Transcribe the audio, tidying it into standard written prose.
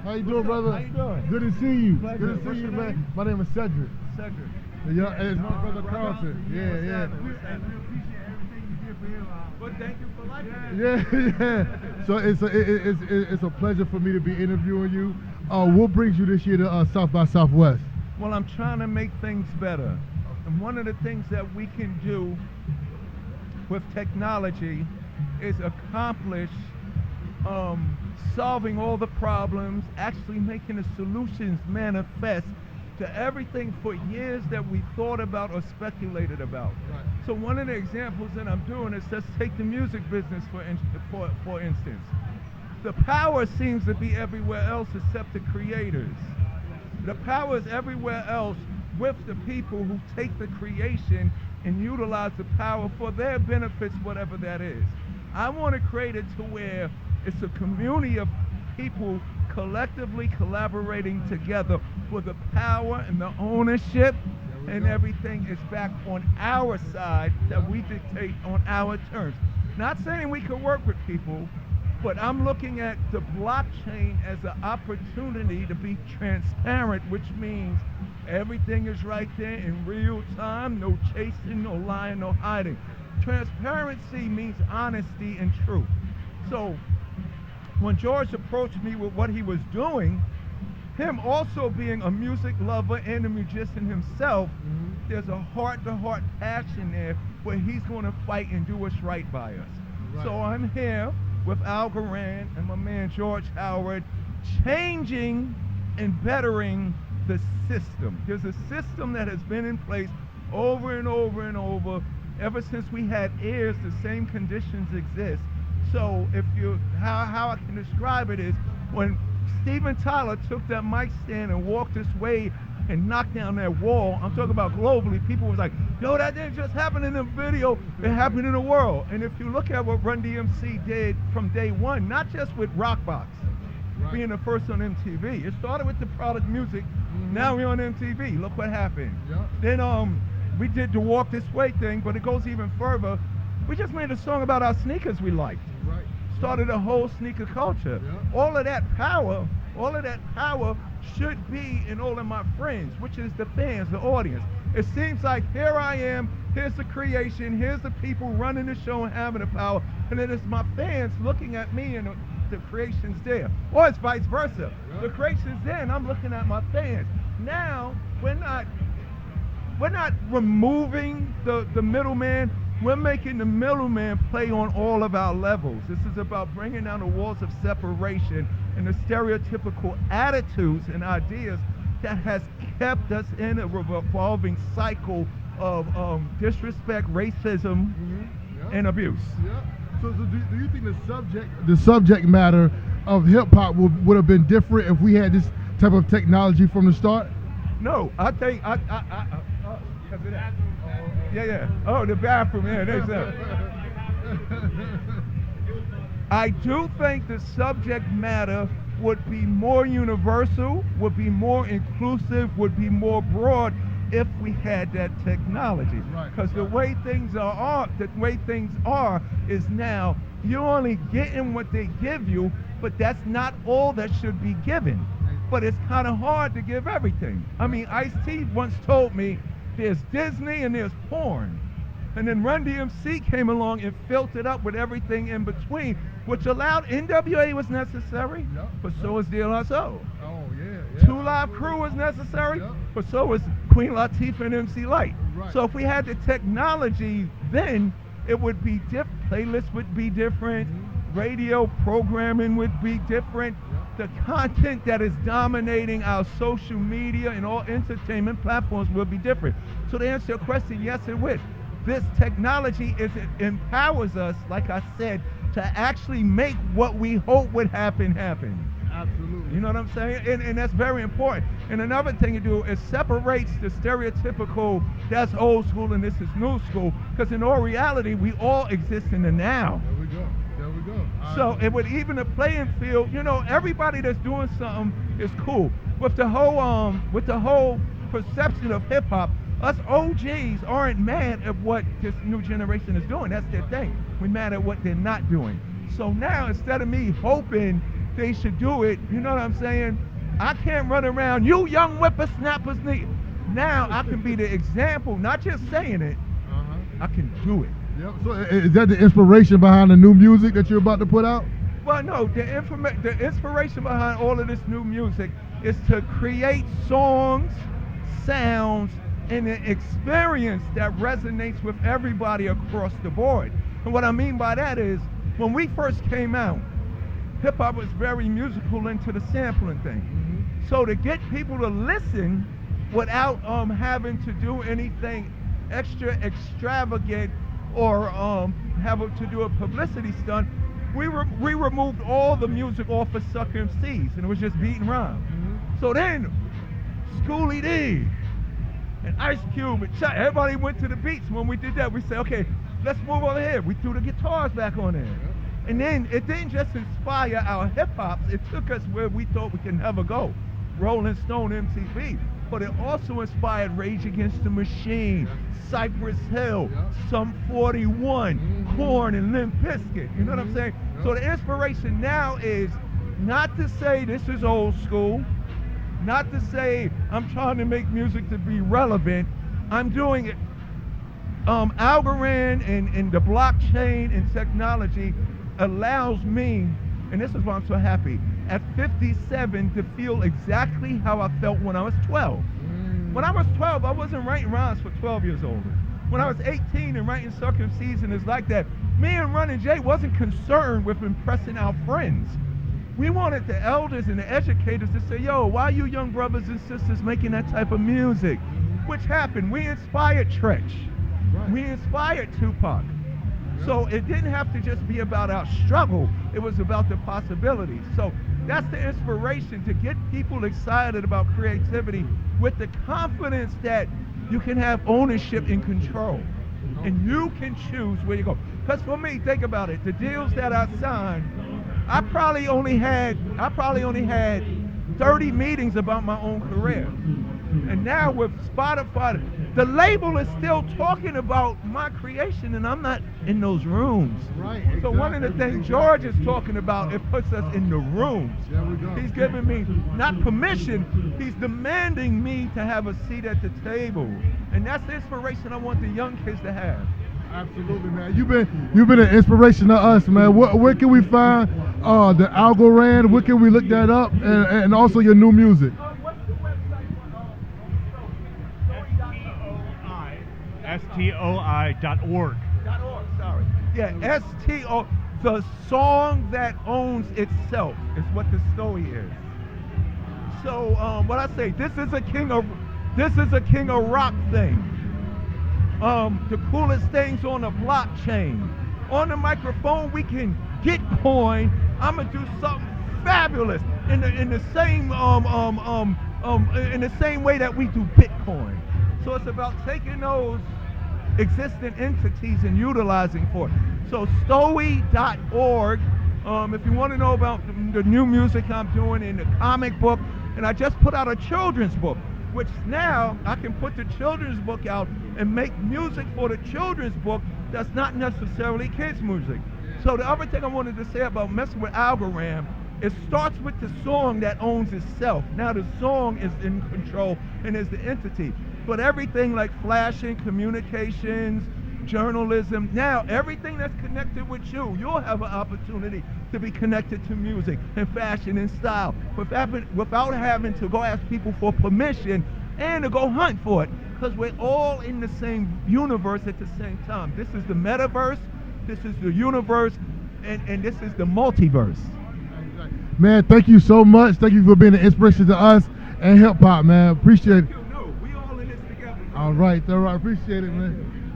How you doing, brother? How you doing? Good to see you. Pleasure. Good to see What's you, your man. name? My name is Cedric. Cedric. Yeah, and it's my brother Carlton. What's Yeah. happening? We appreciate everything you did for him. Well, thank you for liking it. Yeah. So it's a pleasure for me to be interviewing you. What brings you this year to South by Southwest? Well, I'm trying to make things better. And one of the things that we can do with technology is accomplish solving all the problems, actually making the solutions manifest to everything for years that we thought about or speculated about. Right. So one of the examples that I'm doing is, let's take the music business for instance. The power seems to be everywhere else except the creators. The power is everywhere else with the people who take the creation and utilize the power for their benefits, whatever that is. I want to create it to where it's a community of people collectively collaborating together for the power and the ownership, and everything is back on our side that we dictate on our terms. Not saying we could work with people, but I'm looking at the blockchain as an opportunity to be transparent, which means everything is right there in real time, no chasing, no lying, no hiding. Transparency means honesty and truth. So when George approached me with what he was doing, him also being a music lover and a musician himself, there's a heart-to-heart passion there where he's going to fight and do what's right by us. Right. So I'm here with Al Garan and my man George Howard, changing and bettering the system. There's a system that has been in place over and over and over. Ever since we had ears, the same conditions exist. So if you, how I can describe it is, when Steven Tyler took that mic stand and walked this way and knocked down that wall, I'm talking about globally, people was like, yo, that didn't just happen in the video, it happened in the world. And if you look at what Run DMC did from day one, not just with Rockbox, being the first on MTV, it started with the product music, now we're on MTV, look what happened. Then we did the Walk This Way thing, but it goes even further. We just made a song about our sneakers we liked. Started a whole sneaker culture. All of that power should be in all of my friends, which is the fans, the audience. It seems like here I am, here's the creation, here's the people running the show and having the power, and then it's my fans looking at me and the creation's there. Or it's vice versa. The creation's there and I'm looking at my fans. Now, we're not removing the middleman. We're making the middleman play on all of our levels. This is about bringing down the walls of separation and the stereotypical attitudes and ideas that has kept us in a revolving cycle of disrespect, racism, and abuse. So do you think the subject matter of hip hop would have been different if we had this type of technology from the start? No, I think Oh, the bathroom. Yeah, there's that. I do think the subject matter would be more universal, would be more inclusive, would be more broad if we had that technology. Because the way things are is now you're only getting what they give you, but that's not all that should be given. But it's kind of hard to give everything. I mean, Ice-T once told me, there's Disney and there's porn. And then Run DMC came along and filled it up with everything in between, which allowed NWA was necessary, but so was De La Soul. Two Live Crew was necessary, but so was Queen Latifah and MC Lyte. So if we had the technology then, it would be different. Playlists would be different. Radio programming would be different. The content that is dominating our social media and all entertainment platforms will be different. So to answer your question, yes, it would. This technology empowers us, like I said, to actually make what we hope would happen. Absolutely. You know what I'm saying? And that's very important. And another thing you do is separates the stereotypical, that's old school and this is new school, because in all reality, we all exist in the now. There we go. So it would even the playing field, you know, everybody that's doing something is cool. With the whole perception of hip hop, us OGs aren't mad at what this new generation is doing. That's their thing. We're mad at what they're not doing. So now instead of me hoping they should do it. You know what I'm saying? I can't run around, you young whippersnappers need. Now I can be the example, not just saying it, I can do it. Yep. So is that the inspiration behind the new music that you're about to put out? Well, no, the inspiration behind all of this new music is to create songs, sounds, and an experience that resonates with everybody across the board. And what I mean by that is, when we first came out, hip-hop was very musical into the sampling thing. So to get people to listen without having to do anything extra extravagant or have to do a publicity stunt, we removed all the music off of Suck MCs, and it was just beat and rhyme. So then, Schoolie D and Ice Cube and Chuck, everybody went to the beats. When we did that, we said, okay, let's move over here. We threw the guitars back on there. And then it didn't just inspire our hip-hops, it took us where we thought we could never go. Rolling Stone, MTV. But it also inspired Rage Against the Machine, Cypress Hill, Sum 41, Korn, and Limp Bizkit. You know what I'm saying? So the inspiration now is not to say this is old school, not to say I'm trying to make music to be relevant. I'm doing it. Algorand and the blockchain and technology allows me, and this is why I'm so happy, at 57 to feel exactly how I felt when I was 12. When I was 12, I wasn't writing rhymes for 12 years old. When I was 18 and writing Suck MCs and it's like that, me and Run and Jay wasn't concerned with impressing our friends. We wanted the elders and the educators to say, yo, why you young brothers and sisters making that type of music? Which happened. We inspired Tretch. We inspired Tupac. So it didn't have to just be about our struggle, it was about the possibilities. So that's the inspiration, to get people excited about creativity with the confidence that you can have ownership and control. And you can choose where you go. Because for me, think about it, the deals that I signed, I probably only had 30 meetings about my own career. And now with Spotify, the label is still talking about my creation, and I'm not in those rooms. Right. So one of the things George is talking about, it puts us in the rooms. There we go. He's giving me not permission, he's demanding me to have a seat at the table. And that's the inspiration I want the young kids to have. Absolutely, man. You've been an inspiration to us, man. Where can we find the Algorand? Where can we look that up? And also your new music. What's the website? STOI.org. Sorry. Yeah, STO. The song that owns itself is what the story is. So what I say, this is a king of rock thing. The coolest things on the blockchain. On the microphone, we can get coin. I'm gonna do something fabulous in the same way that we do Bitcoin. So it's about taking those existing entities and utilizing for it. So story.org. If you want to know about the new music I'm doing in the comic book, and I just put out a children's book, which now I can put the children's book out and make music for the children's book that's not necessarily kids' music. So the other thing I wanted to say about messing with Algorand, it starts with the song that owns itself. Now the song is in control and is the entity. But everything like flashing, communications, journalism, now everything that's connected with you, you'll have an opportunity to be connected to music and fashion and style without having to go ask people for permission and to go hunt for it, because we're all in the same universe at the same time. This is the metaverse, this is the universe, and this is the multiverse. Man, thank you so much. Thank you for being an inspiration to us and hip hop, man. Appreciate it. No, we all in this together. All right, appreciate it, man.